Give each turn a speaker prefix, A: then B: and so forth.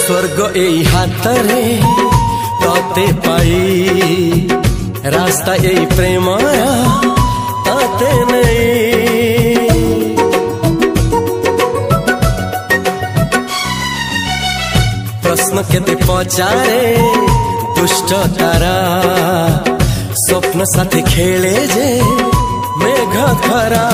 A: स्वर्ग एई हातरे तते पाई रास्ता एई प्रेमरा तते नहीं। प्रश्न केते पचारे दुष्ट तारा स्वप्न साथी खेले जे मेघ खरा।